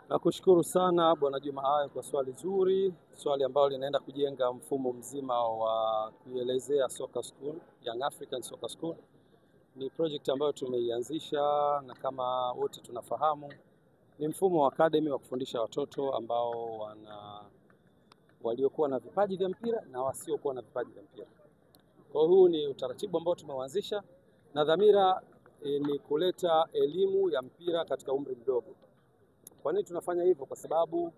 Nakushukuru sana Bwana Juma Hayo kwa swali zuri, swali ambalo linaenda kujenga mfumo mzima wa kuelezea Soccer School, Young African Soccer School. Ni project ambayo tumeianzisha na kama wote tunafahamu ni mfumo wa academy wa kufundisha watoto ambao waliokuwa na vipaji vya mpira na wasiokuwa na vipaji vya mpira. Kwa huu ni utaratibu ambao tumeuanzisha na dhamira ni kuleta elimu ya mpira katika umri mdogo. Kwa nini tunafanya hivyo? Kwa sababu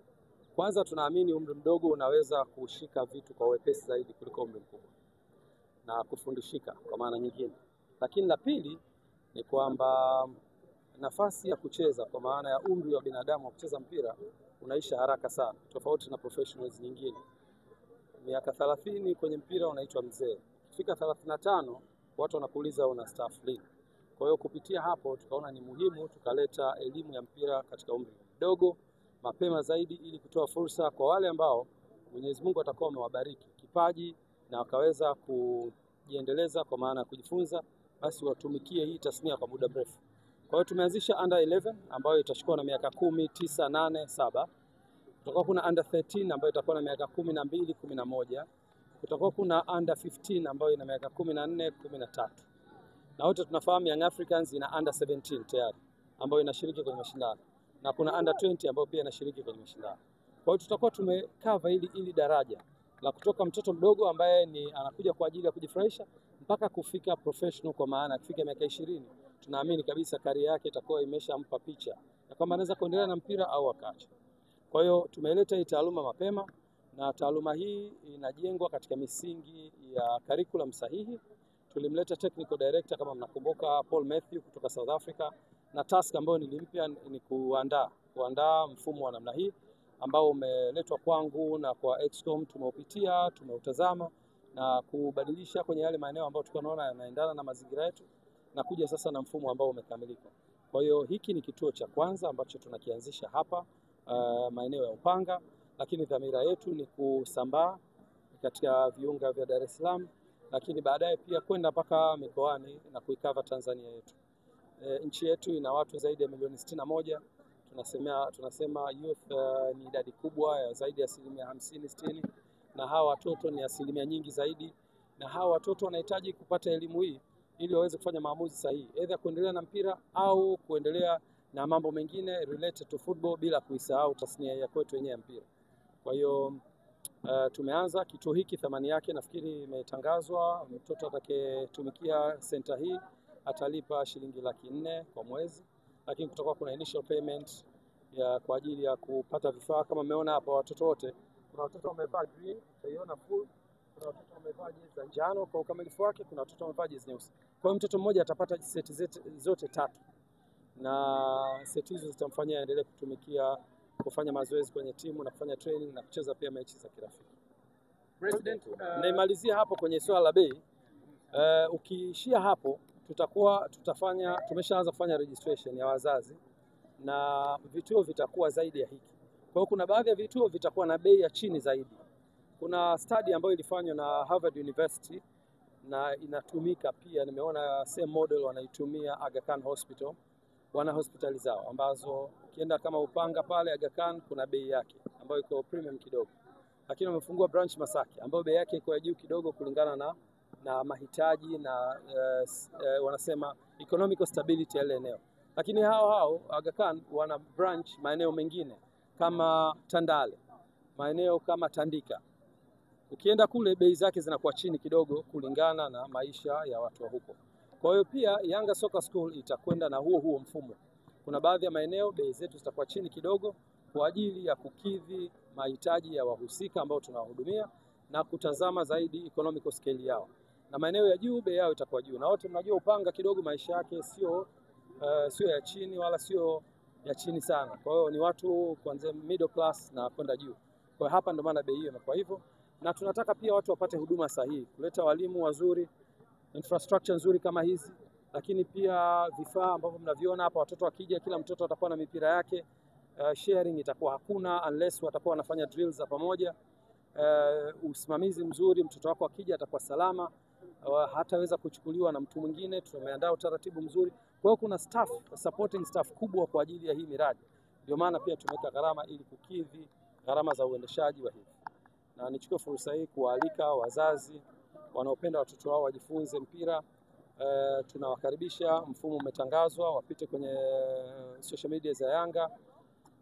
kwanza tunaamini umri mdogo unaweza kushika vitu kwa wepesi zaidi kuliko umri mkubwa na kufundishika kwa maana nyingine. Lakini la pili ni kwamba nafasi ya kucheza kwa maana ya umri wa binadamu wa kucheza mpira unaisha haraka sana, tofauti na professionals nyingine. Miaka 30 kwenye mpira unaitwa mzee. Ukifika 35 watu wanakuuliza una staff lini. Kwa hiyo kupitia hapo tukaona ni muhimu tukaleta elimu ya mpira katika umri mdogo mapema zaidi, ili kutoa fursa kwa wale ambao Mwenyezi Mungu atakuwa amewabariki kipaji na wakaweza kujiendeleza kwa maana ya kujifunza, basi watumikie hii tasnia kwa muda mrefu. Kwa hiyo tumeanzisha under 11 ambayo itachukua na miaka 10, 9, 8, 7. Kutakuwa kuna under 13 ambayo itakuwa na miaka 12, 11. Kutakuwa kuna under 15 ambayo ina miaka 14, 13. Na wote tunafahamu Young Africans ina under 17 tayari ambayo inashiriki kwenye mashindano. Na kuna under 20 ambayo pia inashiriki kwenye mashindano. Kwa hiyo tutakuwa tumekava ili daraja la kutoka mtoto mdogo ambaye anakuja kwa ajili ya kujifurahisha mpaka kufika professional, kwa maana kufika miaka 20. Tunaamini kabisa career yake itakuwa imeshampa picha na kwamba anaweza kuendelea na mpira au akaacha. Kwa hiyo tumeleta hii taaluma mapema, na taaluma hii inajengwa katika misingi ya curriculum sahihi. Tulimleta technical director kama mnakumbuka, Paul Matthew kutoka South Africa, na task ambayo nilimpia ni kuandaa mfumo wa namna hii ambao umeletwa kwangu na kwa Excom. Tumeupitia, tumeutazama na kubadilisha kwenye yale maeneo ambayo tulikuwa tunaona yanaendana na mazingira yetu na kuja sasa na mfumo ambao umekamilika. Kwa hiyo hiki ni kituo cha kwanza ambacho tunakianzisha hapa maeneo ya Upanga, lakini dhamira yetu ni kusambaa katika viunga vya Dar es Salaam, lakini baadaye pia kwenda mpaka mikoani na kuikava Tanzania yetu. Nchi yetu ina watu zaidi ya milioni 61. Tunasema youth ni idadi kubwa ya zaidi ya 50-60, na hawa watoto ni asilimia nyingi zaidi, na hawa watoto wanahitaji kupata elimu hii ili waweze kufanya maamuzi sahihi, aidha kuendelea na mpira au kuendelea na mambo mengine related to football, bila kuisahau tasnia ya kwetu yenyewe ya mpira. Kwa hiyo tumeanza kituo hiki, thamani yake nafikiri imetangazwa. Mtoto atakayetumikia center hii atalipa shilingi 400,000 kwa mwezi, lakini kutoka kuna initial payment kwa ajili ya kupata vifaa. Kama mmeona hapa watoto wote, kuna watoto wamevaa green, utaiona full, kuna watoto wamevaa jezi za njano kwa ukamilifu wake, kuna watoto wamevaa jezi nyeusi. Kwa hiyo mtoto mmoja atapata seti zote 3, na seti hizo zitamfanyia aendelee kutumikia, kufanya mazoezi kwenye timu na kufanya training na kucheza pia mechi za kirafiki. President, naimalizia hapo kwenye swala la bei. Ukiishia hapo tumeshaanza kufanya registration ya wazazi na vituo vitakuwa zaidi ya hiki. Kwa hiyo kuna baadhi ya vituo vitakuwa na bei ya chini zaidi. Kuna study ambayo ilifanywa na Harvard University na inatumika pia, nimeona same model wanaitumia Aga Khan Hospital. Wana hospitali zao ambazo ukienda kama Upanga pale Aga Khan kuna bei yake ambayo iko premium kidogo, lakini wamefungua branch Masaki ambayo bei yake iko juu kidogo kulingana na mahitaji na wanasema economical stability ya ile eneo. Lakini hao Aga Khan wana branch maeneo mengine kama Tandale, maeneo kama Tandika. Ukienda kule bei zake zinakuwa chini kidogo kulingana na maisha ya watu wa huko. Kwa hiyo pia Yanga Soccer School itakwenda na huo mfumo. Kuna baadhi ya maeneo bei zetu zitakuwa chini kidogo kwa ajili ya kukidhi mahitaji ya wahusika ambao tunawahudumia na kutazama zaidi economical scale yao. Na maeneo ya juu bei yao itakuwa juu. Na wote mnajua Upanga kidogo maisha yake sio ya chini wala sio ya chini sana. Kwa hiyo ni watu kuanzia middle class na kwenda juu. Kwa hiyo hapa ndio maana bei hiyo imekuwa hivyo. Na tunataka pia watu wapate huduma sahihi, kuleta walimu wazuri, infrastructure nzuri kama hizi, lakini pia vifaa ambavyo mnaviona hapa. Watoto wakija, kila mtoto atakuwa na mipira yake. Sharing itakuwa hakuna unless watakuwa wanafanya drills za pamoja. Usimamizi mzuri, mtoto wako akija atakuwa salama, hataweza kuchukuliwa na mtu mwingine. Tumeandaa utaratibu mzuri. Kwa hiyo kuna supporting staff kubwa kwa ajili ya hii miradi. Ndio maana pia tumeweka gharama ili kukidhi gharama za uendeshaji wa hivi. Na nichukue fursa hii kuwaalika wazazi wanaopenda watoto wao wajifunze mpira. Tunawakaribisha, mfumo umetangazwa, wapite kwenye social media za Yanga,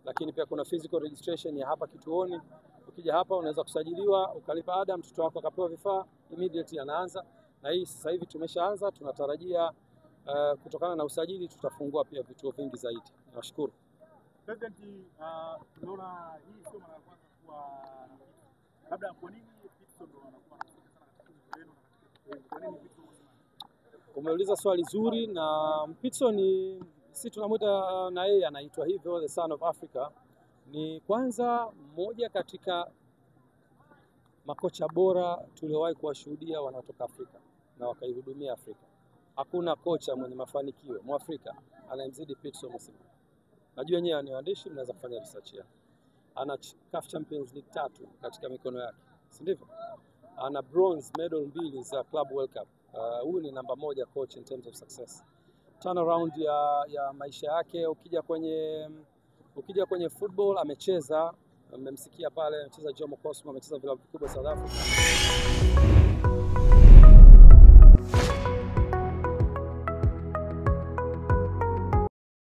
lakini pia kuna physical registration ya hapa kituoni. Ukija hapa unaweza kusajiliwa, ukalipa ada, mtoto wako akapewa vifaa, immediately anaanza. Na hii sasa hivi tumeshaanza, tunatarajia kutokana na usajili tutafungua pia vituo vingi zaidi. Nashukuru. President, tunaona hii sio mara ya kwanza kwa labda kwa nini Pitso ndo anakuwa anafika sana katika timu yenu na katika kwa nini Pitso? Umeuliza swali zuri, na Pitso ni sisi tunamwita na yeye anaitwa hivyo, the son of Africa. Ni kwanza mmoja katika makocha bora tuliowahi kuwashuhudia wanaotoka Afrika na wakaihudumia Afrika. Hakuna kocha mwenye mafanikio Mwafrika anayemzidi Pitso Mosimane. Najua wenyewe ni waandishi, mnaweza kufanya research yake. Ana CAF Champions League 3 katika mikono yake, si ndivyo? Ana bronze medal 2 za Club World Cup. Huyu ni namba 1 coach in terms of success. Turnaround ya maisha yake, ukija kwenye football amecheza, mmemsikia pale, amecheza Jomo Cosmo, amecheza vilabu vikubwa South Africa.